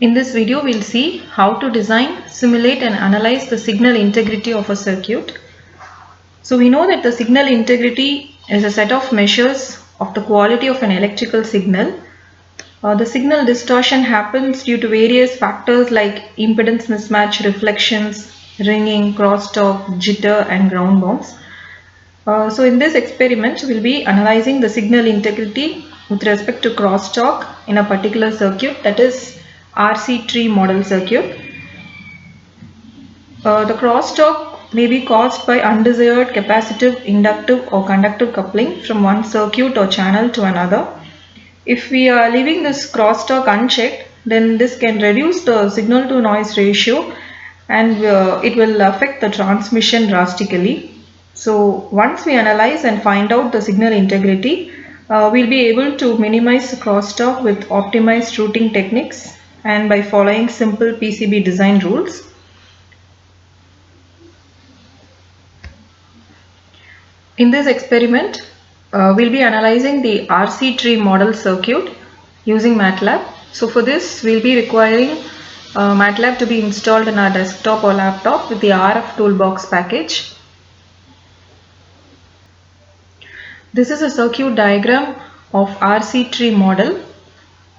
In this video, we'll see how to design, simulate and analyze the signal integrity of a circuit. So we know that the signal integrity is a set of measures of the quality of an electrical signal. The signal distortion happens due to various factors like impedance mismatch, reflections, ringing, crosstalk, jitter and ground bounce. So in this experiment, we'll be analyzing the signal integrity with respect to crosstalk in a particular circuit, that is RC tree model circuit. The crosstalk may be caused by undesired capacitive, inductive or conductive coupling from one circuit or channel to another. If we are leaving this crosstalk unchecked, then this can reduce the signal to noise ratio and it will affect the transmission drastically. So once we analyze and find out the signal integrity, we'll be able to minimize the crosstalk with optimized routing techniques and by following simple PCB design rules. In this experiment, we'll be analyzing the RC tree model circuit using MATLAB. So for this, we'll be requiring MATLAB to be installed in our desktop or laptop with the RF Toolbox package. This is a circuit diagram of RC tree model.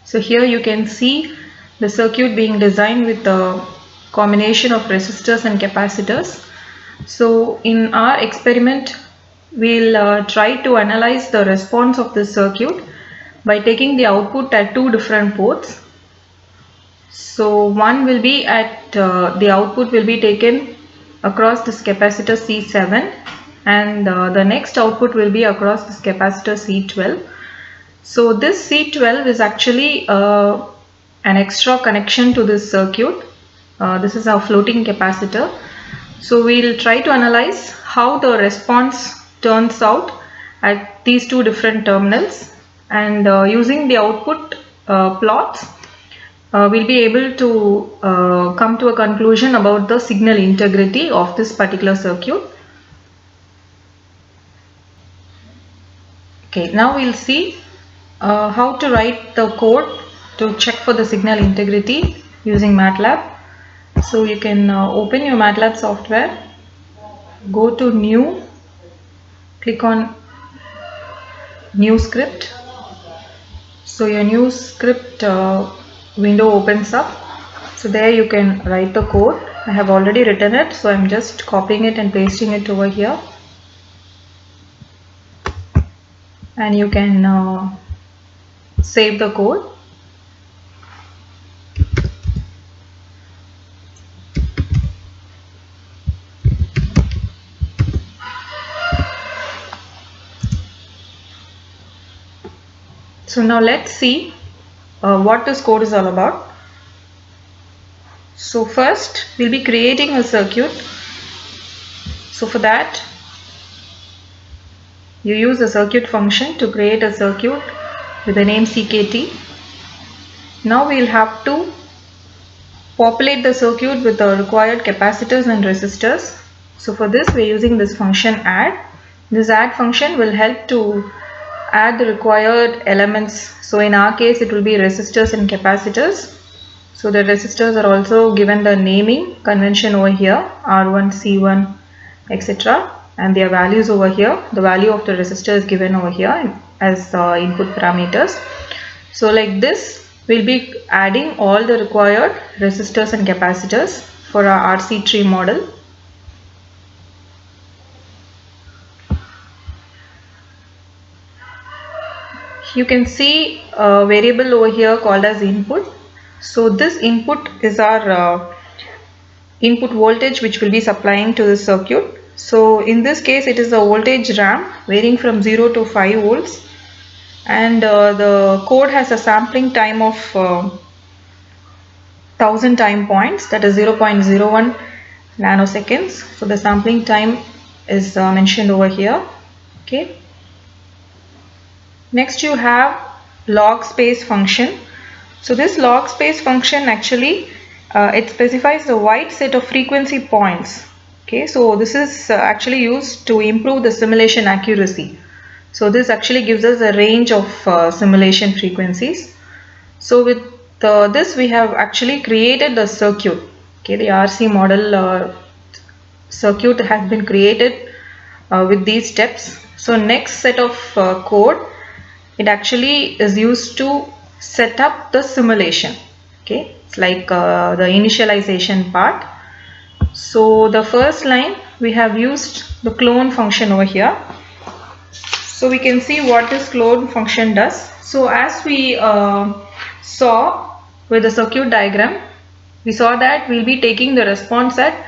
So here you can see the circuit being designed with a combination of resistors and capacitors. So in our experiment, we'll try to analyze the response of this circuit by taking the output at two different ports. So one will be at the output will be taken across this capacitor C7 and the next output will be across this capacitor C12. So this C12 is actually an extra connection to this circuit. This is our floating capacitor. So we'll try to analyze how the response turns out at these two different terminals, and using the output plots we'll be able to come to a conclusion about the signal integrity of this particular circuit. Okay, now we'll see how to write the code to check for the signal integrity using MATLAB. So you can open your MATLAB software, go to new, click on new script. So your new script window opens up. So there you can write the code. I have already written it, so I'm just copying it and pasting it over here. And you can save the code. So now let's see what this code is all about. So first we'll be creating a circuit. So for that you use a circuit function to create a circuit with the name CKT. Now we'll have to populate the circuit with the required capacitors and resistors. So for this we're using this function add. This add function will help to add the required elements. So in our case it will be resistors and capacitors. So the resistors are also given the naming convention over here, R1, C1, etc. and their values over here. The value of the resistor is given over here as input parameters. So like this we'll be adding all the required resistors and capacitors for our RC tree model. You can see a variable over here called as input. So this input is our input voltage which will be supplying to the circuit. So in this case it is a voltage ramp varying from 0 to 5 volts, and the code has a sampling time of 1000 time points, that is 0.01 nanoseconds. So the sampling time is mentioned over here. Okay. Next you have log space function. So this log space function actually it specifies the wide set of frequency points. Okay, so this is actually used to improve the simulation accuracy. So this actually gives us a range of simulation frequencies. So with this we have actually created the circuit. Okay, the RC model circuit has been created with these steps. So next set of code, it actually is used to set up the simulation. Okay, it's like the initialization part. So the first line, we have used the clone function over here. So we can see what this clone function does. So as we saw with the circuit diagram, we saw that we'll be taking the response at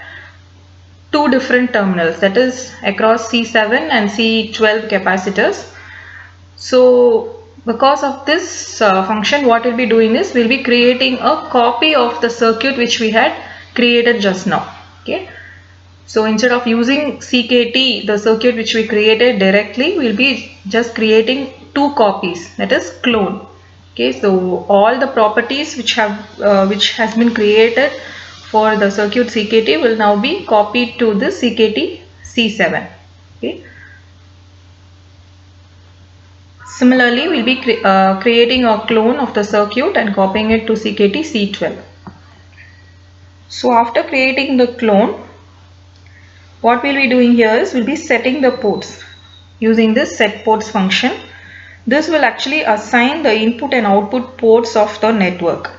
two different terminals, that is across C7 and C12 capacitors. So because of this function, what we'll be doing is we'll be creating a copy of the circuit which we had created just now. Okay. So instead of using CKT, the circuit which we created directly, we'll be just creating two copies, that is clone. Okay, so all the properties which has been created for the circuit CKT will now be copied to the CKT C7. Okay. Similarly, we'll be creating a clone of the circuit and copying it to CKT C12. So after creating the clone, what we'll be doing here is we'll be setting the ports using this set ports function. This will actually assign the input and output ports of the network.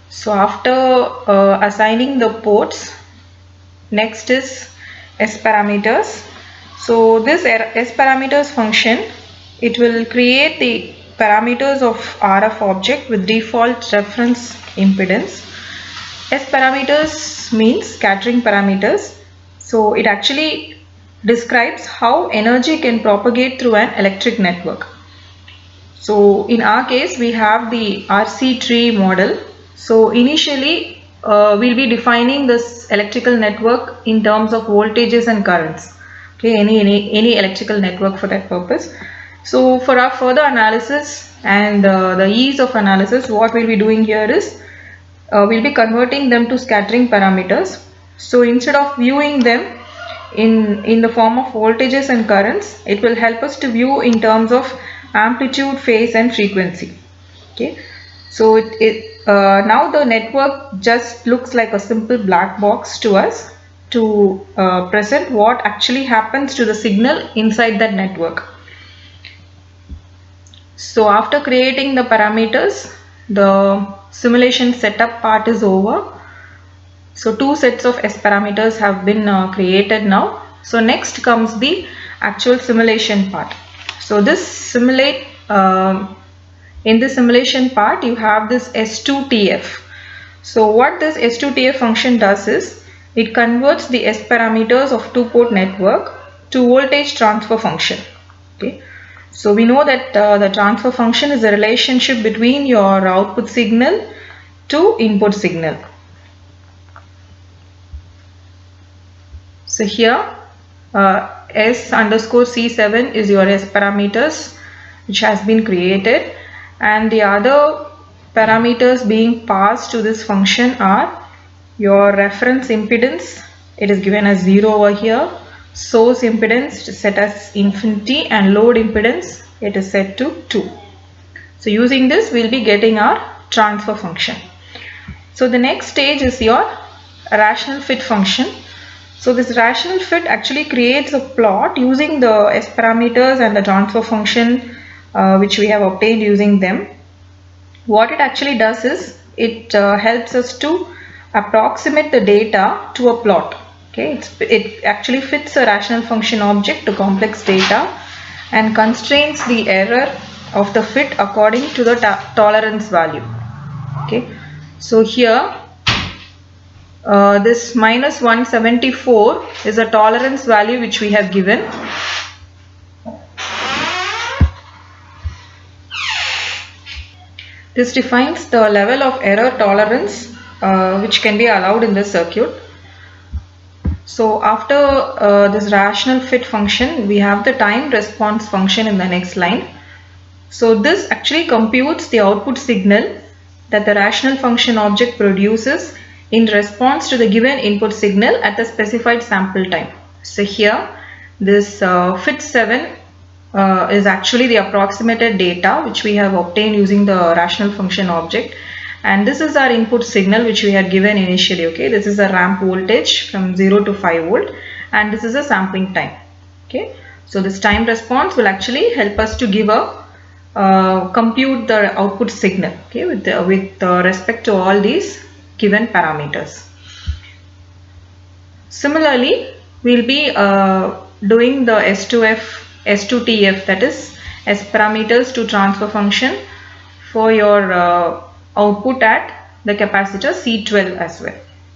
So after assigning the ports, next is S parameters. So this S parameters function, it will create the parameters of RF object with default reference impedance. S parameters means scattering parameters. So it actually describes how energy can propagate through an electric network. So in our case, we have the RC tree model. So initially we'll be defining this electrical network in terms of voltages and currents. Okay, any electrical network for that purpose. So for our further analysis and the ease of analysis, what we'll be doing here is we'll be converting them to scattering parameters. So instead of viewing them in the form of voltages and currents, it will help us to view in terms of amplitude, phase and frequency. Okay, so now the network just looks like a simple black box to us to present what actually happens to the signal inside that network. So after creating the parameters, the simulation setup part is over. So two sets of S parameters have been created now. So next comes the actual simulation part. So this in the simulation part, you have this S2TF. So what this S2TF function does is it converts the S parameters of two-port network to voltage transfer function. Okay. So we know that the transfer function is a relationship between your output signal to input signal. So here S underscore C7 is your S parameters which has been created, and the other parameters being passed to this function are your reference impedance, it is given as 0 over here, source impedance set as infinity, and load impedance, it is set to 2. So using this we will be getting our transfer function. So the next stage is your rational fit function. So this rational fit actually creates a plot using the S parameters and the transfer function which we have obtained using them. What it actually does is it helps us to approximate the data to a plot. Okay, it actually fits a rational function object to complex data and constrains the error of the fit according to the tolerance value. Okay, so here this minus 174 is a tolerance value which we have given. This defines the level of error tolerance which can be allowed in the circuit. So after this rational fit function, we have the time response function in the next line. So this actually computes the output signal that the rational function object produces in response to the given input signal at the specified sample time. So here this fit 7 is actually the approximated data which we have obtained using the rational function object, and this is our input signal which we had given initially. Okay, this is a ramp voltage from 0 to 5 volt, and this is a sampling time. Okay, so this time response will actually help us to give a compute the output signal, okay, with respect to all these given parameters. Similarly, we will be doing the S2TF, that is S parameters to transfer function for your output at the capacitor C12 as well.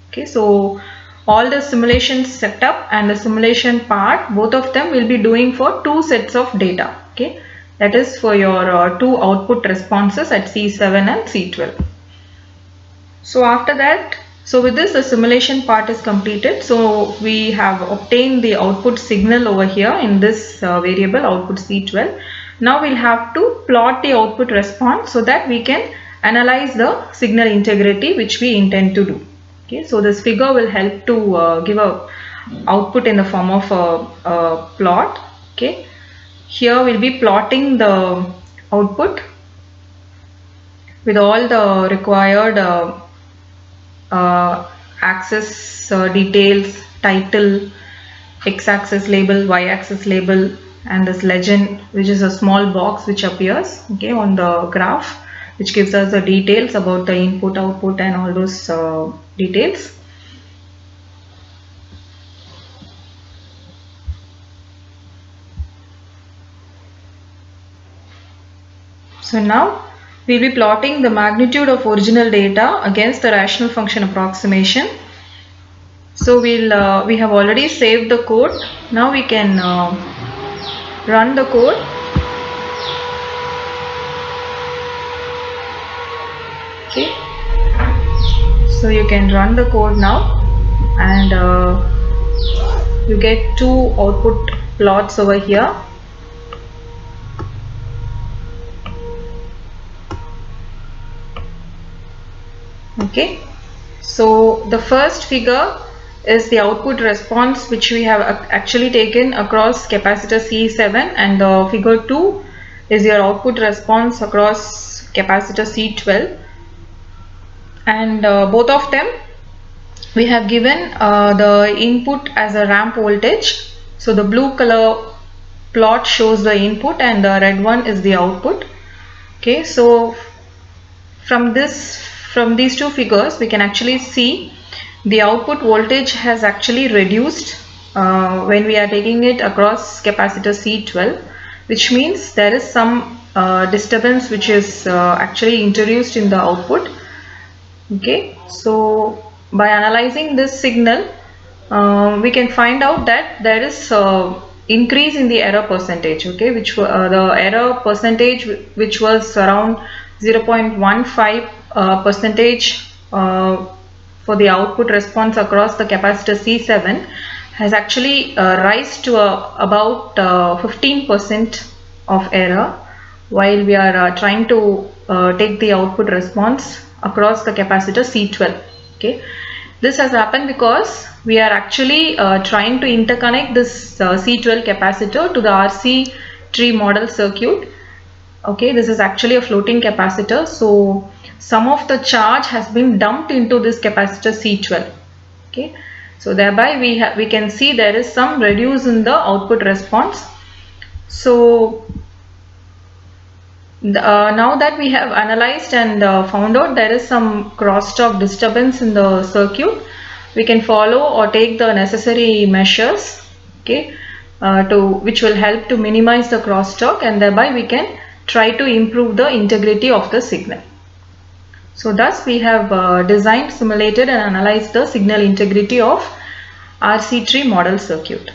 Okay, so all the simulation setup and the simulation part, both of them will be doing for two sets of data. Okay, that is for your two output responses at C7 and C12. So after that, so with this the simulation part is completed. So we have obtained the output signal over here in this variable output C12. Now we'll have to plot the output response so that we can analyze the signal integrity which we intend to do. Okay, so this figure will help to give a output in the form of a plot. Okay, here we'll be plotting the output with all the required axis details, title, x-axis label, y-axis label, and this legend, which is a small box which appears, okay, on the graph, which gives us the details about the input, output, and all those details. So now we will be plotting the magnitude of original data against the rational function approximation. So we have already saved the code. Now we can run the code. Okay, so you can run the code now, and you get two output plots over here. Okay, so the first figure is the output response which we have actually taken across capacitor C7, and the figure 2 is your output response across capacitor C12, and both of them we have given the input as a ramp voltage. So the blue color plot shows the input and the red one is the output. Okay, so from these two figures we can actually see the output voltage has actually reduced when we are taking it across capacitor C12, which means there is some disturbance which is actually introduced in the output. Okay, so by analyzing this signal we can find out that there is increase in the error percentage. Okay, which the error percentage which was around 0.15 percentage for the output response across the capacitor C7 has actually rise to about 15% of error while we are trying to take the output response across the capacitor C12. Okay, this has happened because we are actually trying to interconnect this C12 capacitor to the RC tree model circuit. Okay, this is actually a floating capacitor, so some of the charge has been dumped into this capacitor C12. Okay, so thereby we can see there is some reduce in the output response. So now that we have analyzed and found out there is some crosstalk disturbance in the circuit, we can follow or take the necessary measures, okay, which will help to minimize the crosstalk, and thereby we can try to improve the integrity of the signal. So thus we have designed, simulated and analyzed the signal integrity of RC tree model circuit.